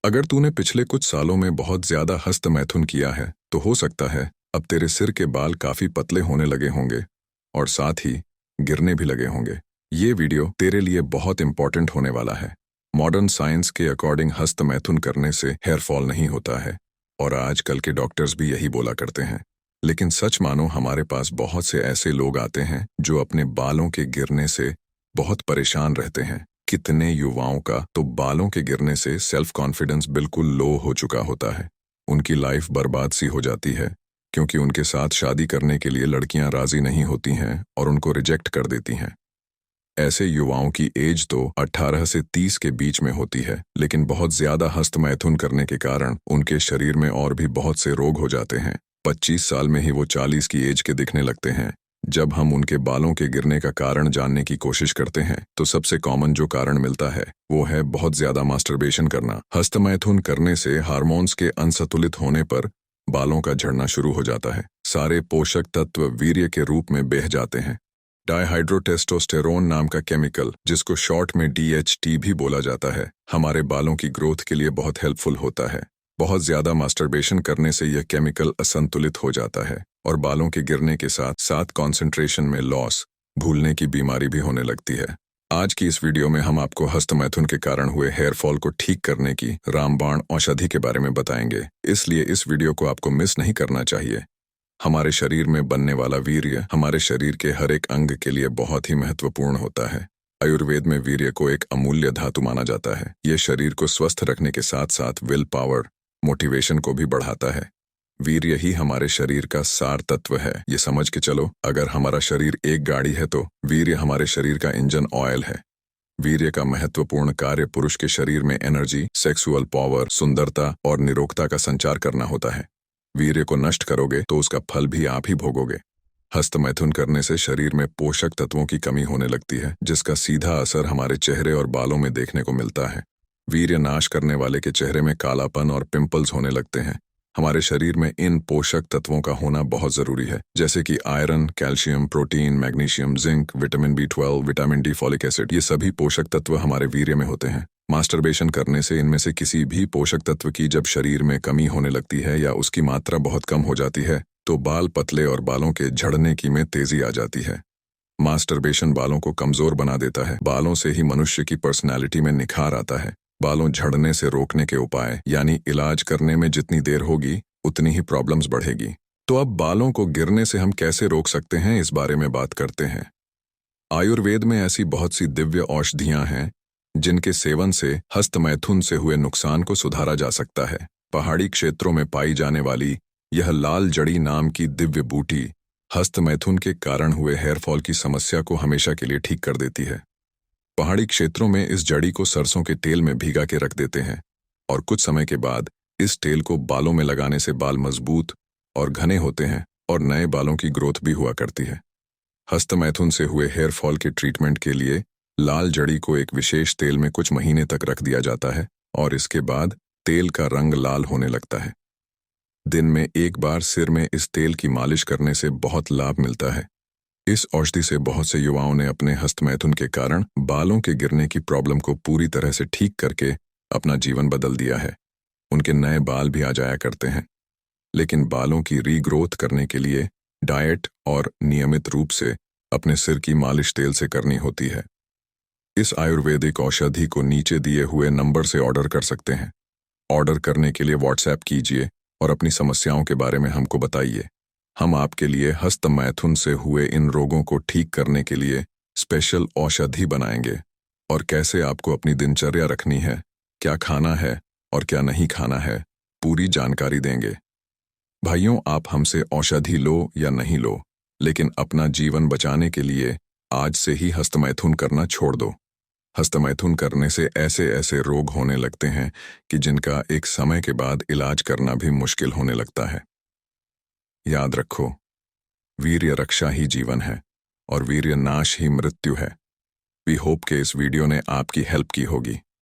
अगर तूने पिछले कुछ सालों में बहुत ज्यादा हस्तमैथुन किया है तो हो सकता है अब तेरे सिर के बाल काफी पतले होने लगे होंगे और साथ ही गिरने भी लगे होंगे। ये वीडियो तेरे लिए बहुत इंपॉर्टेंट होने वाला है। मॉडर्न साइंस के अकॉर्डिंग हस्तमैथुन करने से हेयर फॉल नहीं होता है और आजकल के डॉक्टर्स भी यही बोला करते हैं। लेकिन सच मानो हमारे पास बहुत से ऐसे लोग आते हैं जो अपने बालों के गिरने से बहुत परेशान रहते हैं। कितने युवाओं का तो बालों के गिरने से सेल्फ कॉन्फिडेंस बिल्कुल लो हो चुका होता है। उनकी लाइफ बर्बाद सी हो जाती है क्योंकि उनके साथ शादी करने के लिए लड़कियां राजी नहीं होती हैं और उनको रिजेक्ट कर देती हैं। ऐसे युवाओं की एज तो 18 से 30 के बीच में होती है, लेकिन बहुत ज्यादा हस्तमैथुन करने के कारण उनके शरीर में और भी बहुत से रोग हो जाते हैं। 25 साल में ही वो 40 की एज के दिखने लगते हैं। जब हम उनके बालों के गिरने का कारण जानने की कोशिश करते हैं तो सबसे कॉमन जो कारण मिलता है वो है बहुत ज्यादा मास्टरबेशन करना। हस्तमैथुन करने से हार्मोन्स के असंतुलित होने पर बालों का झड़ना शुरू हो जाता है। सारे पोषक तत्व वीर्य के रूप में बह जाते हैं। डायहाइड्रोटेस्टोस्टेरोन नाम का केमिकल, जिसको शॉर्ट में DHT भी बोला जाता है, हमारे बालों की ग्रोथ के लिए बहुत हेल्पफुल होता है। बहुत ज्यादा मास्टरबेशन करने से यह केमिकल असंतुलित हो जाता है और बालों के गिरने के साथ साथ कॉन्सेंट्रेशन में लॉस, भूलने की बीमारी भी होने लगती है। आज की इस वीडियो में हम आपको हस्तमैथुन के कारण हुए हेयर फॉल को ठीक करने की रामबाण औषधि के बारे में बताएंगे, इसलिए इस वीडियो को आपको मिस नहीं करना चाहिए। हमारे शरीर में बनने वाला वीर्य हमारे शरीर के हर एक अंग के लिए बहुत ही महत्वपूर्ण होता है। आयुर्वेद में वीर्य को एक अमूल्य धातु माना जाता है। यह शरीर को स्वस्थ रखने के साथ साथ विल पावर, मोटिवेशन को भी बढ़ाता है। वीर्य ही हमारे शरीर का सार तत्व है। ये समझ के चलो, अगर हमारा शरीर एक गाड़ी है तो वीर्य हमारे शरीर का इंजन ऑयल है। वीर्य का महत्वपूर्ण कार्य पुरुष के शरीर में एनर्जी, सेक्सुअल पावर, सुंदरता और निरोगता का संचार करना होता है। वीर्य को नष्ट करोगे तो उसका फल भी आप ही भोगोगे। हस्तमैथुन करने से शरीर में पोषक तत्वों की कमी होने लगती है, जिसका सीधा असर हमारे चेहरे और बालों में देखने को मिलता है। वीर्य नाश करने वाले के चेहरे में कालापन और पिंपल्स होने लगते हैं। हमारे शरीर में इन पोषक तत्वों का होना बहुत जरूरी है, जैसे कि iron, calcium, protein, magnesium, zinc, vitamin B12, vitamin D, folic acid. ये सभी पोषक तत्व हमारे वीर्य में होते हैं। मास्टरबेशन करने से इनमें से किसी भी पोषक तत्व की जब शरीर में कमी होने लगती है या उसकी मात्रा बहुत कम हो जाती है तो बाल पतले और बालों के झड़ने की में तेजी आ जाती है। मास्टरबेशन बालों को कमजोर बना देता है। बालों से ही मनुष्य की पर्सनैलिटी में निखार आता है। बालों झड़ने से रोकने के उपाय, यानी इलाज करने में जितनी देर होगी उतनी ही प्रॉब्लम्स बढ़ेगी। तो अब बालों को गिरने से हम कैसे रोक सकते हैं, इस बारे में बात करते हैं। आयुर्वेद में ऐसी बहुत सी दिव्य औषधियां हैं जिनके सेवन से हस्तमैथुन से हुए नुकसान को सुधारा जा सकता है। पहाड़ी क्षेत्रों में पाई जाने वाली यह लाल जड़ी नाम की दिव्य बूटी हस्तमैथुन के कारण हुए हेयरफॉल की समस्या को हमेशा के लिए ठीक कर देती है। पहाड़ी क्षेत्रों में इस जड़ी को सरसों के तेल में भिगा के रख देते हैं और कुछ समय के बाद इस तेल को बालों में लगाने से बाल मजबूत और घने होते हैं और नए बालों की ग्रोथ भी हुआ करती है। हस्तमैथुन से हुए हेयर फॉल के ट्रीटमेंट के लिए लाल जड़ी को एक विशेष तेल में कुछ महीने तक रख दिया जाता है और इसके बाद तेल का रंग लाल होने लगता है। दिन में एक बार सिर में इस तेल की मालिश करने से बहुत लाभ मिलता है। इस औषधि से बहुत से युवाओं ने अपने हस्तमैथुन के कारण बालों के गिरने की प्रॉब्लम को पूरी तरह से ठीक करके अपना जीवन बदल दिया है। उनके नए बाल भी आ जाया करते हैं। लेकिन बालों की रीग्रोथ करने के लिए डाइट और नियमित रूप से अपने सिर की मालिश तेल से करनी होती है। इस आयुर्वेदिक औषधि को नीचे दिए हुए नंबर से ऑर्डर कर सकते हैं। ऑर्डर करने के लिए व्हाट्सएप कीजिए और अपनी समस्याओं के बारे में हमको बताइए। हम आपके लिए हस्तमैथुन से हुए इन रोगों को ठीक करने के लिए स्पेशल औषधि बनाएंगे और कैसे आपको अपनी दिनचर्या रखनी है, क्या खाना है और क्या नहीं खाना है, पूरी जानकारी देंगे। भाइयों, आप हमसे औषधि लो या नहीं लो, लेकिन अपना जीवन बचाने के लिए आज से ही हस्तमैथुन करना छोड़ दो। हस्तमैथुन करने से ऐसे ऐसे रोग होने लगते हैं कि जिनका एक समय के बाद इलाज करना भी मुश्किल होने लगता है। याद रखो, वीर्य रक्षा ही जीवन है और वीर्य नाश ही मृत्यु है। वी होप के इस वीडियो ने आपकी हेल्प की होगी।